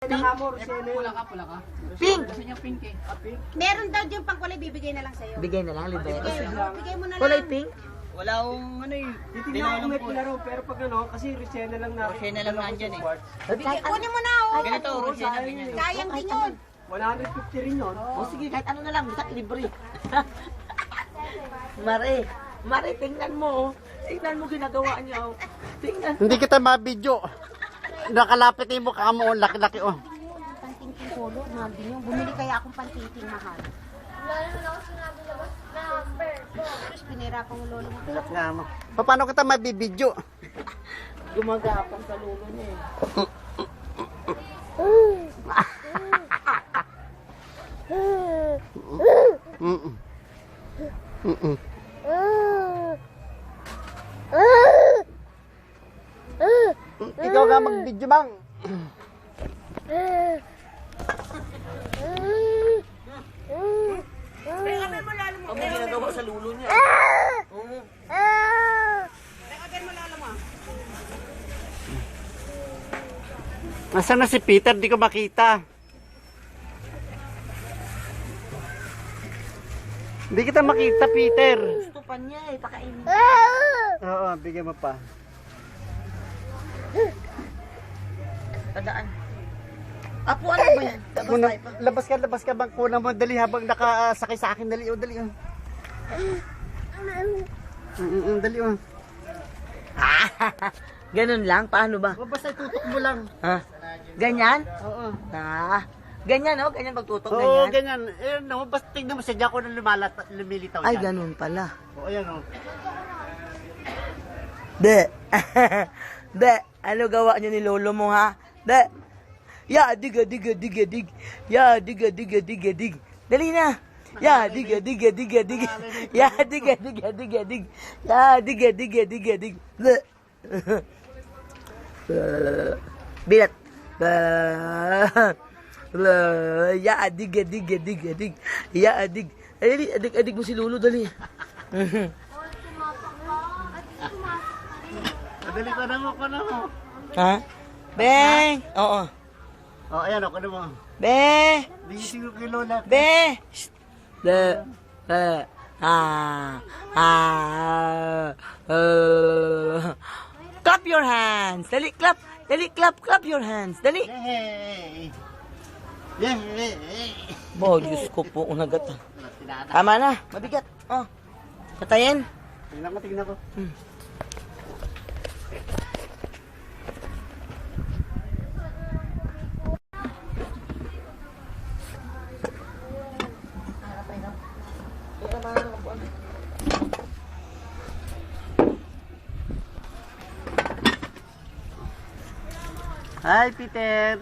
Pula ka. Pink! Gusto niya pink eh. Meron daw yung pangkulay, bibigay na lang sa'yo. Bigay na lang, libre. Bigay mo na lang. Kulay pink? Wala akong ano eh. Titignan ko may pula raw, pero pag ano, kasi Rosena lang na. Rosena lang nandyan eh. Kunin mo na, oh. Ganito, Rosena ganyan. Sayang din yun. 150 rin yun. O sige, kahit ano na lang, basta libre. Mare, tingnan mo. Tingnan mo ginagawa niya. Tingnan. Hindi kita ma-video. Nakalapit yung mukha mo, laki-laki oh. Pantingting solo, mabi nyo. Bumili kaya akong pantingting mahal. Tapos pinirapan mo lolo mo. Tulak nga mo. Paano kita mabibidyo? Gumagapang sa lulo niya eh. Ikaw nga mag-video bang? Ano ginagawa sa lulo niya? Nasaan na si Peter? Di ko makita. Hindi kita makita, Peter. Gusto pa niya eh, pakainin. Oo, bigyan mo pa. Tadaan. Apo, ano ba yan? Labas ka bang kuna mo dali habang nakasakay sa akin dali dali dali Ganun lang? Paano ba? basta itutok mo lang. Ha? Ganyan? Oo. Ganyan oh? Ganyan pagtutok? Oo, Ganyan? ganyan. No, basta tingnan mo siya ko nang lumilitaw Ay, siya. ganun pala. Oo, ayan oh. De. De. Ano gawa niyo ni lolo mo ha? De. Ya, diga. Ya, diga. Dali na. Ya, diga. Ya, diga. Ya, diga. De. Bilat. Ya, diga. Ya, adig. Adig mo si lolo, dali. Dali ko na mo. Ha? Beng! Oo. Oh, ayan ako na mo. Be! Hindi siguro kay Lola. Be! De. Clap your hands. Dali, clap. Clap your hands. Dali. Yay! Bo, Diyos ko po, unagat. Tama na, mabigat. Oh. Patayin. Tingnan ko. Hi, Peter.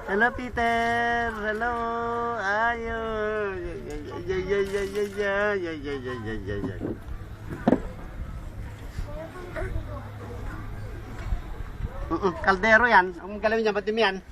Hello, Peter. Hello. Ayo. Kaldero yan. Ang galawin niya, ba't yan?